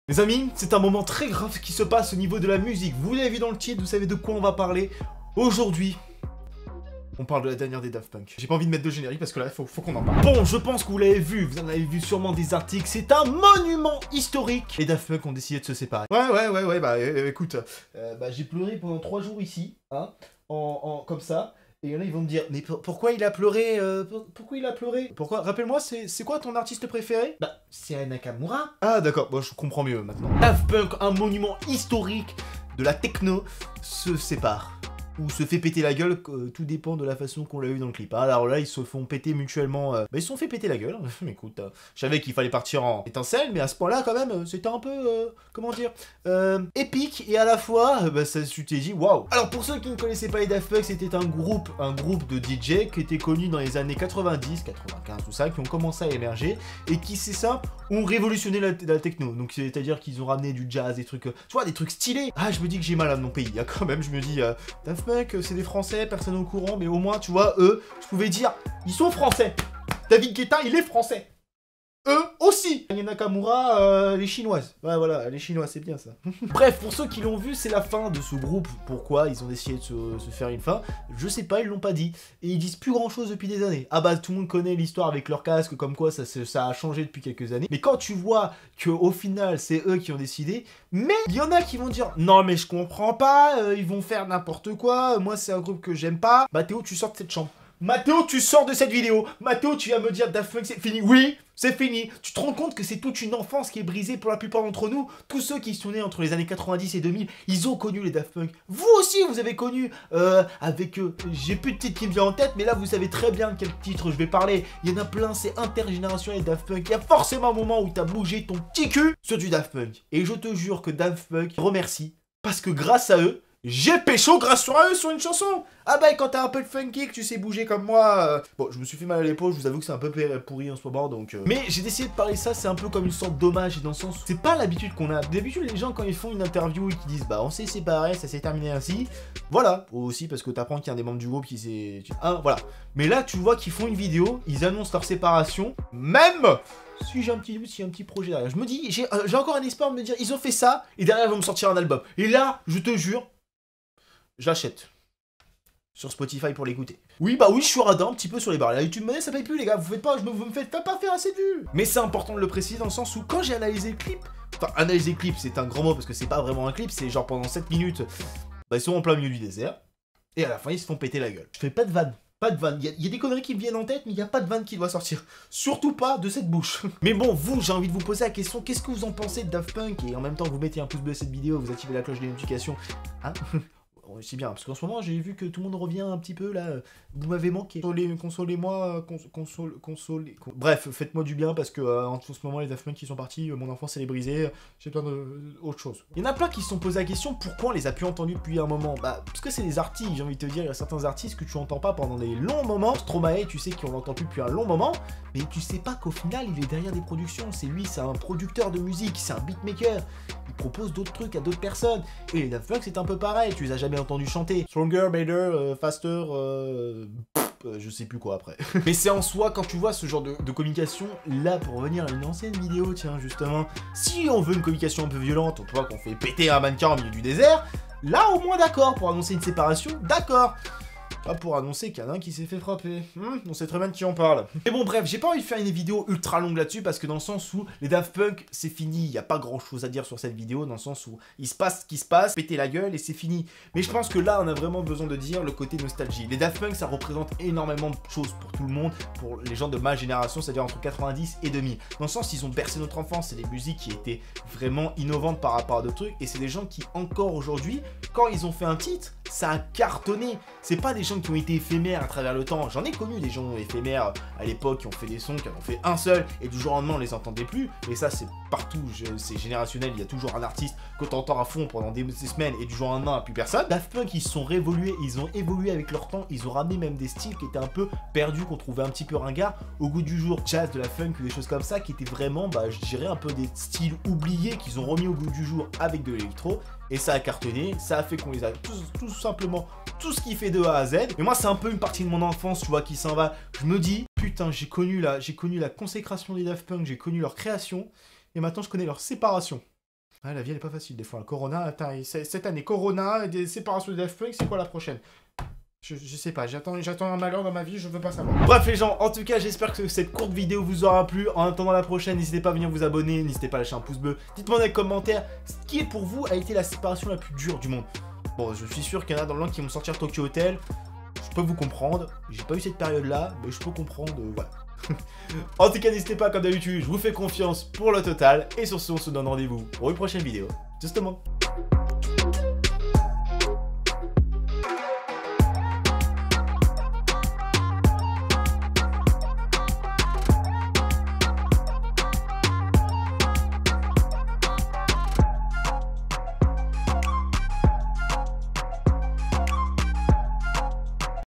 Les amis, c'est un moment très grave qui se passe au niveau de la musique. Vous l'avez vu dans le titre, vous savez de quoi on va parler. Aujourd'hui, on parle de la dernière des Daft Punk. J'ai pas envie de mettre de générique parce que là, faut qu'on en parle. Bon, je pense que vous l'avez vu, vous en avez vu sûrement des articles. C'est un monument historique. Les Daft Punk ont décidé de se séparer. Ouais, bah écoute, j'ai pleuré pendant 3 jours ici, hein, comme ça. Et là, ils vont me dire, mais pourquoi il a pleuré pourquoi il a pleuré? Pourquoi? Rappelle-moi, c'est quoi ton artiste préféré? Bah, c'est Aya Nakamura. Ah, d'accord, bon, je comprends mieux maintenant. Daft Punk, un monument historique de la techno, se sépare. Ou se fait péter la gueule, tout dépend de la façon qu'on l'a eu dans le clip. Alors là, ils se font péter mutuellement. Ils se sont fait péter la gueule. Mais écoute, je savais qu'il fallait partir en étincelle, mais à ce point-là, quand même, c'était un peu, comment dire, épique. Et à la fois, ça tu t'es dit, waouh. Alors pour ceux qui ne connaissaient pas les Daft Punk, c'était un groupe de DJ qui était connu dans les années 90, 95, tout ça, qui ont commencé à émerger et qui, c'est ça, ont révolutionné la techno. Donc c'est-à-dire qu'ils ont ramené du jazz, des trucs, tu vois, des trucs stylés. Ah, je me dis que j'ai mal à mon pays. Quand même, je me dis, Daft Punk, c'est des Français, personne au courant, mais au moins, tu vois, eux, je pouvais dire, ils sont Français. David Guetta, il est Français. Eux aussi. Aya Nakamura, les Chinoises. Ouais, voilà, les Chinois, c'est bien ça. Bref, pour ceux qui l'ont vu, c'est la fin de ce groupe. Pourquoi ils ont décidé de se faire une fin? Je sais pas, ils l'ont pas dit. Et ils disent plus grand chose depuis des années. Ah bah, tout le monde connaît l'histoire avec leur casque, comme quoi ça a changé depuis quelques années. Mais quand tu vois qu'au final, c'est eux qui ont décidé, mais il y en a qui vont dire, non mais je comprends pas, ils vont faire n'importe quoi, moi c'est un groupe que j'aime pas. Mathéo, tu sors de cette chambre. Mathéo, tu sors de cette vidéo. Mathéo, tu vas me dire Daft Punk, c'est fini. Oui, c'est fini. Tu te rends compte que c'est toute une enfance qui est brisée pour la plupart d'entre nous. Tous ceux qui sont nés entre les années 90 et 2000, ils ont connu les Daft Punk. Vous aussi, vous avez connu avec eux. J'ai plus de titre qui me vient en tête, mais là, vous savez très bien de quel titre je vais parler. Il y en a plein, c'est intergénérationnel Daft Punk. Il y a forcément un moment où t'as bougé ton petit cul sur du Daft Punk. Et je te jure que Daft Punk remercie parce que grâce à eux, j'ai pécho grâce à eux sur une chanson. Ah bah quand t'as un peu de funky, que tu sais bouger comme moi. Bon, je me suis fait mal à l'épaule, je vous avoue que c'est un peu pourri en ce moment, donc... Mais j'ai décidé de parler ça, c'est un peu comme une sorte d'hommage, et dans le sens où c'est pas l'habitude qu'on a. D'habitude, les gens, quand ils font une interview et qu'ils disent, bah on s'est séparés, ça s'est terminé ainsi, voilà. Aussi parce que t'apprends qu'il y a un des membres du groupe qui s'est... Ah, voilà. Mais là, tu vois qu'ils font une vidéo, ils annoncent leur séparation, même... Si j'ai un petit projet derrière. Je me dis, j'ai encore un espoir de me dire, ils ont fait ça, et derrière, ils vont me sortir un album. Et là, je te jure... Je l'achète. Sur Spotify pour l'écouter. Oui, bah oui, je suis radin un petit peu sur les barres. La YouTube Money, ça paye plus, les gars. Vous me faites pas faire assez de vues. Mais c'est important de le préciser dans le sens où, quand j'ai analysé le clip, enfin, analyser le clip, c'est un grand mot parce que c'est pas vraiment un clip, c'est genre pendant 7 minutes, bah, ils sont en plein milieu du désert. Et à la fin, ils se font péter la gueule. Je fais pas de vanne. Pas de vanne. Il y a des conneries qui me viennent en tête, mais il n'y a pas de vanne qui doit sortir. Surtout pas de cette bouche. Mais bon, vous, j'ai envie de vous poser la question, qu'est-ce que vous en pensez de Daft Punk? Et en même temps, vous mettez un pouce bleu à cette vidéo, vous activez la cloche des notifications. Hein? C'est bien, parce qu'en ce moment, j'ai vu que tout le monde revient un petit peu, là, vous m'avez manqué. Consolez-moi, Bref, faites-moi du bien, parce que en ce moment, les Daft Punk qui sont partis, mon enfance, elle est brisée, j'ai besoin d'autre chose. Il y en a plein qui se sont posé la question, pourquoi on les a plus entendus depuis un moment? Bah, parce que c'est des artistes, j'ai envie de te dire, il y a certains artistes que tu entends pas pendant des longs moments. Stromae, tu sais qu'on l'entend plus depuis un long moment, mais tu sais pas qu'au final, il est derrière des productions, c'est lui, c'est un producteur de musique, c'est un beatmaker, il propose d'autres trucs à d'autres personnes, et les Daft Punk, c'est un peu pareil, tu les as jamais entendu chanter. Stronger, better, faster, je sais plus quoi après. Mais c'est en soi, quand tu vois ce genre de communication, là, pour revenir à une ancienne vidéo, tiens, justement, si on veut une communication un peu violente, on voit qu'on fait péter un mannequin au milieu du désert, là, au moins, d'accord, pour annoncer une séparation, d'accord. Pas pour annoncer qu'il y en a un qui s'est fait frapper. On sait très bien de qui on parle. Mais bon, bref, j'ai pas envie de faire une vidéo ultra longue là-dessus parce que dans le sens où les Daft Punk, c'est fini. Il y a pas grand-chose à dire sur cette vidéo dans le sens où il se passe ce qui se passe, péter la gueule et c'est fini. Mais je pense que là, on a vraiment besoin de dire le côté nostalgie. Les Daft Punk, ça représente énormément de choses pour tout le monde, pour les gens de ma génération, c'est-à-dire entre 90 et 2000. Dans le sens, ils ont bercé notre enfance. C'est des musiques qui étaient vraiment innovantes par rapport à d'autres trucs et c'est des gens qui, encore aujourd'hui, quand ils ont fait un titre, ça a cartonné. C'est pas des gens qui ont été éphémères à travers le temps. J'en ai connu des gens éphémères à l'époque qui ont fait des sons, qui en ont fait un seul, et du jour au lendemain on les entendait plus. Et ça c'est partout, c'est générationnel, il y a toujours un artiste que t'entends à fond pendant des semaines et du jour au lendemain plus personne. Daft Punk ils se sont révolués, ils ont évolué avec leur temps, ils ont ramené même des styles qui étaient un peu perdus, qu'on trouvait un petit peu ringards au goût du jour. Jazz, de la funk, des choses comme ça qui étaient vraiment, bah je dirais un peu des styles oubliés qu'ils ont remis au goût du jour avec de l'électro. Et ça a cartonné, ça a fait qu'on les a tout simplement tout ce qui fait de A à Z. Et moi c'est un peu une partie de mon enfance, tu vois, qui s'en va. Je me dis, putain, j'ai connu la consécration des Daft Punk, j'ai connu leur création, et maintenant je connais leur séparation. Ouais, la vie elle est pas facile des fois. Corona, attends, cette année, Corona, des séparations de Daft Punk, c'est quoi la prochaine? Je sais pas, j'attends un malheur dans ma vie, je veux pas savoir. Bref les gens, en tout cas j'espère que cette courte vidéo vous aura plu. En attendant la prochaine, n'hésitez pas à venir vous abonner, n'hésitez pas à lâcher un pouce bleu. Dites-moi dans les commentaires, ce qui est pour vous a été la séparation la plus dure du monde. Bon, je suis sûr qu'il y en a dans le land qui vont sortir Tokyo Hotel. Je peux vous comprendre, j'ai pas eu cette période là, mais je peux comprendre, voilà. En tout cas n'hésitez pas comme d'habitude, je vous fais confiance pour le total. Et sur ce, on se donne rendez-vous pour une prochaine vidéo. Justement.